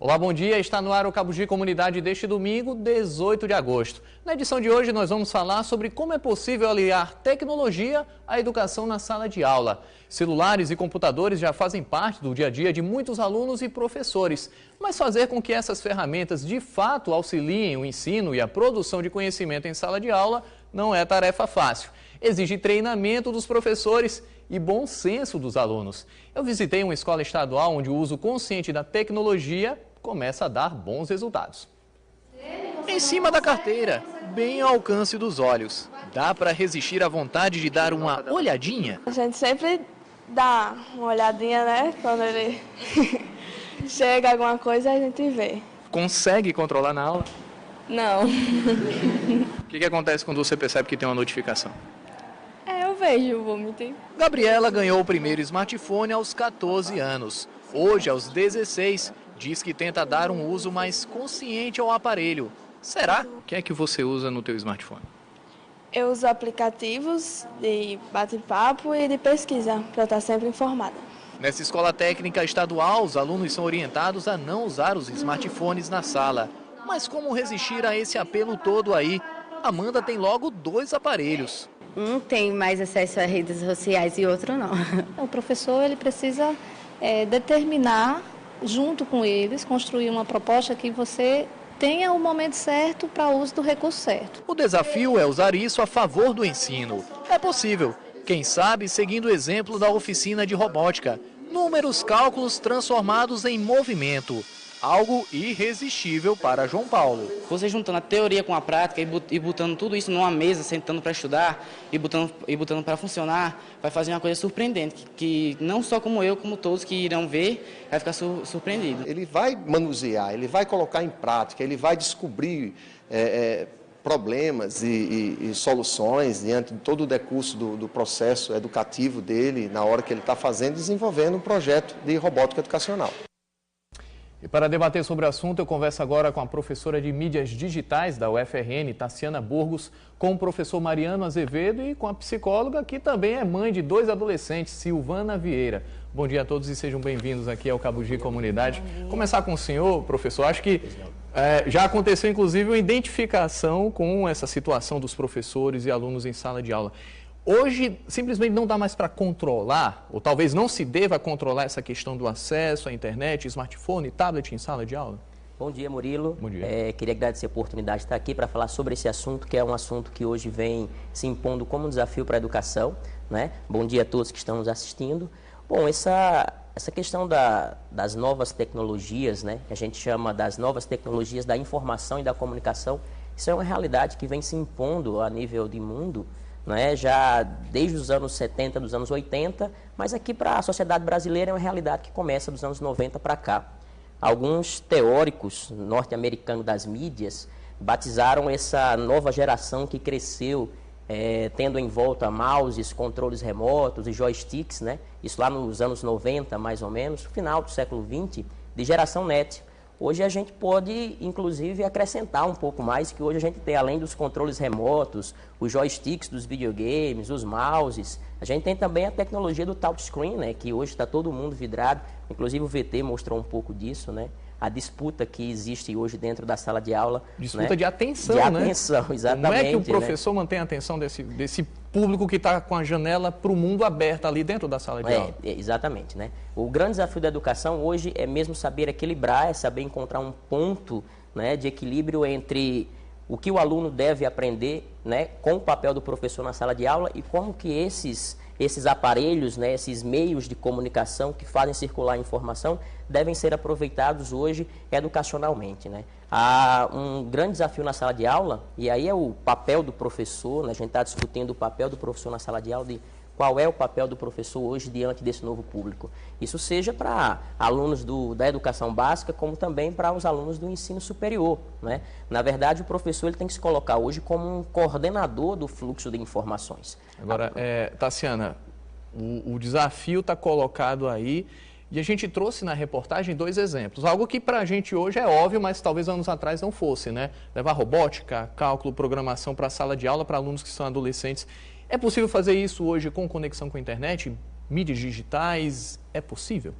Olá, bom dia. Está no ar o Cabo Gi Comunidade deste domingo, 18 de agosto. Na edição de hoje nós vamos falar sobre como é possível aliar tecnologia à educação na sala de aula. Celulares e computadores já fazem parte do dia a dia de muitos alunos e professores. Mas fazer com que essas ferramentas de fato auxiliem o ensino e a produção de conhecimento em sala de aula não é tarefa fácil. Exige treinamento dos professores e bom senso dos alunos. Eu visitei uma escola estadual onde o uso consciente da tecnologia começa a dar bons resultados. Em cima da carteira, bem ao alcance dos olhos. Dá para resistir à vontade de dar uma olhadinha? A gente sempre dá uma olhadinha, né? Quando ele chega alguma coisa, a gente vê. Consegue controlar na aula? Não. O que acontece quando você percebe que tem uma notificação? Eu vejo, vou mentir. Gabriela ganhou o primeiro smartphone aos 14 anos. Hoje, aos 16, diz que tenta dar um uso mais consciente ao aparelho. Será? O que é que você usa no teu smartphone? Eu uso aplicativos de bate-papo e de pesquisa para estar sempre informada. Nessa escola técnica estadual, os alunos são orientados a não usar os smartphones na sala. Mas como resistir a esse apelo todo aí? Amanda tem logo 2 aparelhos. Um tem mais acesso às redes sociais e outro não. O professor ele precisa determinar, junto com eles, construir uma proposta que você tenha o momento certo para o uso do recurso certo. O desafio é usar isso a favor do ensino. É possível, quem sabe seguindo o exemplo da oficina de robótica. Números, cálculos transformados em movimento. Algo irresistível para João Paulo. Você juntando a teoria com a prática e botando tudo isso numa mesa, sentando para estudar e botando para funcionar, vai fazer uma coisa surpreendente, que não só como eu, como todos que irão ver, vai ficar surpreendido. Ele vai manusear, ele vai colocar em prática, ele vai descobrir problemas e soluções diante de todo o decurso do processo educativo dele, na hora que ele está fazendo, desenvolvendo um projeto de robótica educacional. E para debater sobre o assunto, eu converso agora com a professora de mídias digitais da UFRN, Tassiana Burgos, com o professor Mariano Azevedo e com a psicóloga, que também é mãe de 2 adolescentes, Silvana Vieira. Bom dia a todos e sejam bem-vindos aqui ao Cabo Gi Comunidade. Começar com o senhor, professor. Acho que já aconteceu, inclusive, uma identificação com essa situação dos professores e alunos em sala de aula. Hoje, simplesmente não dá mais para controlar, ou talvez não se deva controlar essa questão do acesso à internet, smartphone, tablet em sala de aula? Bom dia, Murilo. Bom dia. Queria agradecer a oportunidade de estar aqui para falar sobre esse assunto, que é um assunto que hoje vem se impondo como um desafio para a educação, né? Bom dia a todos que estão nos assistindo. Bom, essa questão das novas tecnologias, né? Que a gente chama das novas tecnologias da informação e da comunicação, isso é uma realidade que vem se impondo a nível de mundo, né, já desde os anos 70, dos anos 80, mas aqui para a sociedade brasileira é uma realidade que começa dos anos 90 para cá. Alguns teóricos norte-americanos das mídias batizaram essa nova geração que cresceu tendo em volta mouses, controles remotos e joysticks, né, isso lá nos anos 90 mais ou menos, final do século 20, de geração NET. Hoje a gente pode, inclusive, acrescentar um pouco mais, que hoje a gente tem, além dos controles remotos, os joysticks dos videogames, os mouses, a gente tem também a tecnologia do touchscreen, né, que hoje está todo mundo vidrado, inclusive o VT mostrou um pouco disso, né, a disputa que existe hoje dentro da sala de aula. Disputa, né, de atenção, né? De atenção, exatamente. Como é que o professor mantém a atenção desse público que está com a janela para o mundo aberta ali dentro da sala de aula? Exatamente, né? O grande desafio da educação hoje é mesmo saber equilibrar, é saber encontrar um ponto, né, de equilíbrio entre o que o aluno deve aprender, né, com o papel do professor na sala de aula e como que esses aparelhos, né, esses meios de comunicação que fazem circular a informação devem ser aproveitados hoje educacionalmente, né? Há um grande desafio na sala de aula, e aí é o papel do professor, né? A gente está discutindo o papel do professor na sala de aula, de qual é o papel do professor hoje diante desse novo público. Isso seja para alunos da educação básica, como também para os alunos do ensino superior, né? Na verdade, o professor ele tem que se colocar hoje como um coordenador do fluxo de informações. Agora, Tassiana, o desafio está colocado aí, e a gente trouxe na reportagem 2 exemplos. Algo que para a gente hoje é óbvio, mas talvez anos atrás não fosse, né? Levar robótica, cálculo, programação para a sala de aula para alunos que são adolescentes. É possível fazer isso hoje com conexão com a internet? Mídias digitais? É possível?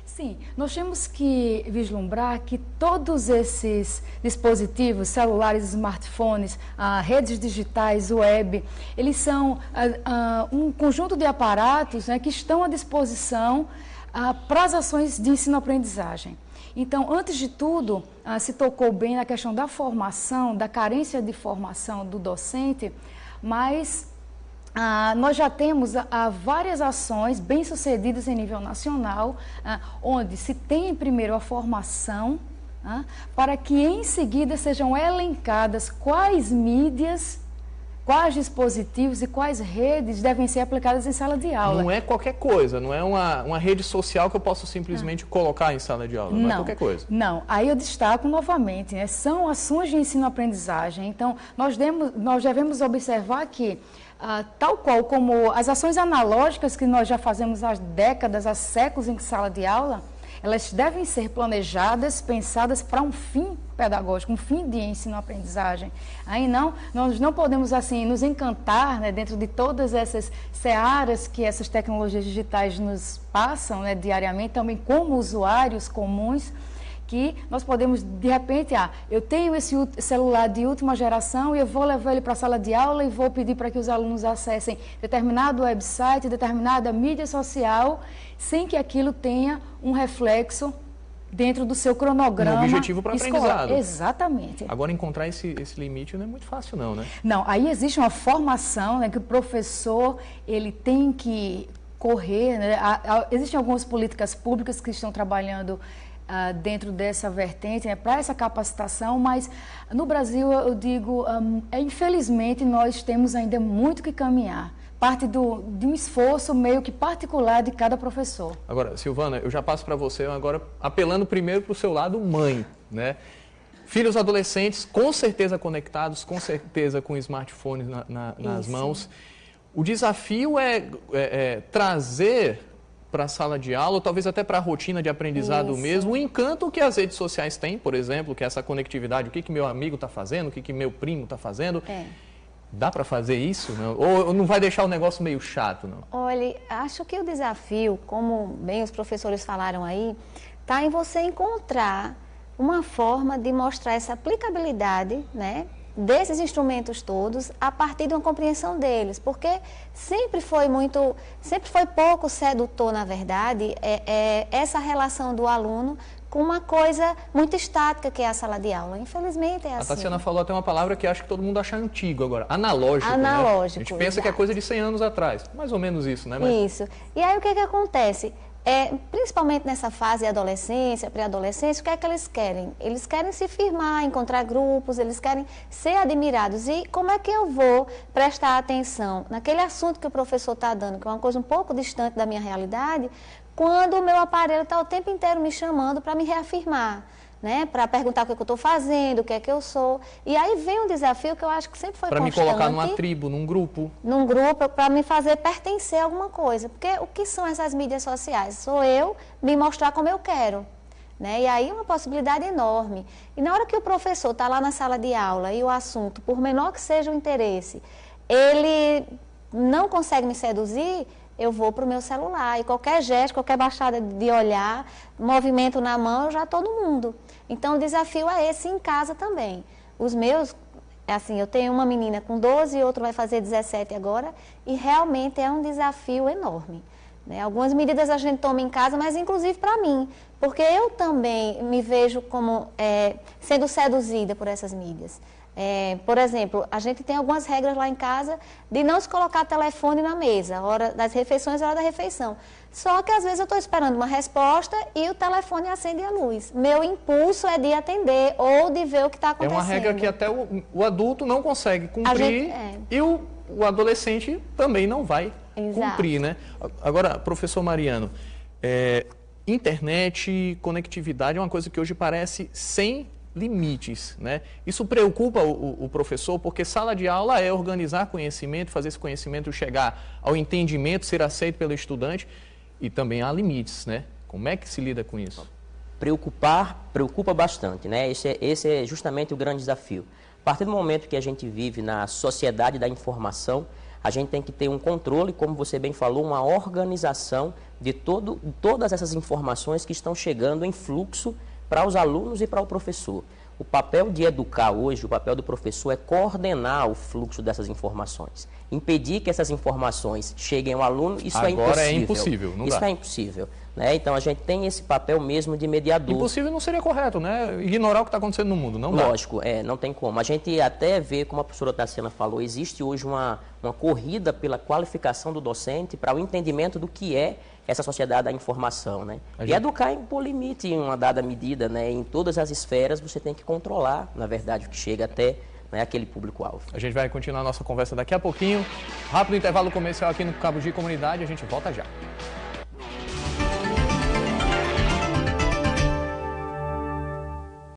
Sim, nós temos que vislumbrar que todos esses dispositivos, celulares, smartphones, redes digitais, web, eles são um conjunto de aparatos, né, que estão à disposição para as ações de ensino-aprendizagem. Então, antes de tudo, se tocou bem na questão da formação, da carência de formação do docente, mas nós já temos várias ações bem-sucedidas em nível nacional, onde se tem primeiro a formação, para que em seguida sejam elencadas quais mídias, quais dispositivos e quais redes devem ser aplicadas em sala de aula. Não é qualquer coisa, não é uma rede social que eu posso simplesmente colocar em sala de aula, não é qualquer coisa. Não, aí eu destaco novamente, né, são ações de ensino-aprendizagem. Então, nós devemos observar que, tal qual como as ações analógicas que nós já fazemos há décadas, há séculos em sala de aula, elas devem ser planejadas, pensadas para um fim pedagógico, um fim de ensino-aprendizagem. Aí nós não podemos assim nos encantar, né, dentro de todas essas searas que essas tecnologias digitais nos passam, né, diariamente, também como usuários comuns, que nós podemos, de repente, eu tenho esse celular de última geração e eu vou levar ele para a sala de aula e vou pedir para que os alunos acessem determinado website, determinada mídia social, sem que aquilo tenha um reflexo dentro do seu cronograma. Um objetivo para aprendizado. Exatamente. Agora, encontrar esse limite não é muito fácil não, né? Não, aí existe uma formação, né, que o professor ele tem que correr, né? Existem algumas políticas públicas que estão trabalhando dentro dessa vertente, né, para essa capacitação, mas no Brasil, eu digo, infelizmente, nós temos ainda muito que caminhar. Parte de um esforço meio que particular de cada professor. Agora, Silvana, eu já passo para você agora apelando primeiro para o seu lado mãe, né? Filhos adolescentes, com certeza conectados, com certeza com smartphones nas mãos. O desafio é trazer para a sala de aula, ou talvez até para a rotina de aprendizado mesmo, o encanto que as redes sociais têm, por exemplo, que é essa conectividade, o que meu amigo está fazendo, o que meu primo está fazendo. Dá para fazer isso? Não? Ou não vai deixar o negócio meio chato? Não? Olha, acho que o desafio, como bem os professores falaram aí, está em você encontrar uma forma de mostrar essa aplicabilidade, né, desses instrumentos todos a partir de uma compreensão deles, porque sempre foi pouco sedutor, na verdade, essa relação do aluno com uma coisa muito estática que é a sala de aula. Infelizmente é assim. A Tassiana falou até uma palavra que acho que todo mundo acha antigo agora, analógico. Analógico, né? A gente pensa que é coisa de 100 anos atrás, mais ou menos isso, né? Isso. E aí o que acontece? Principalmente nessa fase de adolescência, pré-adolescência, o que é que eles querem? Eles querem se firmar, encontrar grupos, eles querem ser admirados. E como é que eu vou prestar atenção naquele assunto que o professor está dando, que é uma coisa um pouco distante da minha realidade, quando o meu aparelho está o tempo inteiro me chamando para me reafirmar, né? Para perguntar o que eu estou fazendo, o que é que eu sou. E aí vem um desafio que eu acho que sempre foi constante. Para me colocar numa tribo, num grupo. Num grupo, para me fazer pertencer a alguma coisa. Porque o que são essas mídias sociais? Sou eu me mostrar como eu quero. Né? E aí é uma possibilidade enorme. E na hora que o professor está lá na sala de aula e o assunto, por menor que seja o interesse, ele não consegue me seduzir, eu vou para o meu celular. E qualquer gesto, qualquer baixada de olhar, movimento na mão, eu já estou no mundo. Então, o desafio é esse em casa também. Os meus, assim, eu tenho uma menina com 12 e outro vai fazer 17 agora, e realmente é um desafio enorme. Né? Algumas medidas a gente toma em casa, mas inclusive para mim, porque eu também me vejo como sendo seduzida por essas mídias. Por exemplo, a gente tem algumas regras lá em casa de não se colocar telefone na mesa, hora das refeições, hora da refeição. Só que às vezes eu estou esperando uma resposta e o telefone acende a luz. Meu impulso é de atender ou de ver o que está acontecendo. É uma regra que até o adulto não consegue cumprir e o adolescente também não vai cumprir, né? Agora, professor Mariano, internet, conectividade é uma coisa que hoje parece sem limites, né? Isso preocupa o professor, porque sala de aula é organizar conhecimento, fazer esse conhecimento chegar ao entendimento, ser aceito pelo estudante, e também há limites, né? Como é que se lida com isso? Preocupa bastante, né? Esse é justamente o grande desafio. A partir do momento que a gente vive na sociedade da informação, a gente tem que ter um controle, como você bem falou, uma organização de todas essas informações que estão chegando em fluxo para os alunos e para o professor. O papel de educar hoje, o papel do professor é coordenar o fluxo dessas informações. Impedir que essas informações cheguem ao aluno, isso é impossível. Agora é impossível, não dá. Isso é impossível. Né? Então, a gente tem esse papel mesmo de mediador. Impossível não seria correto, né? Ignorar o que está acontecendo no mundo, não dá. Lógico, não tem como. A gente até vê, como a professora Tassiana falou, existe hoje uma corrida pela qualificação do docente para o entendimento do que é essa sociedade da informação, né? E educar por limite, em uma dada medida, né? Em todas as esferas, você tem que controlar, na verdade, o que chega até, né, aquele público-alvo. A gente vai continuar a nossa conversa daqui a pouquinho. Rápido intervalo comercial aqui no Cabo G Comunidade, a gente volta já.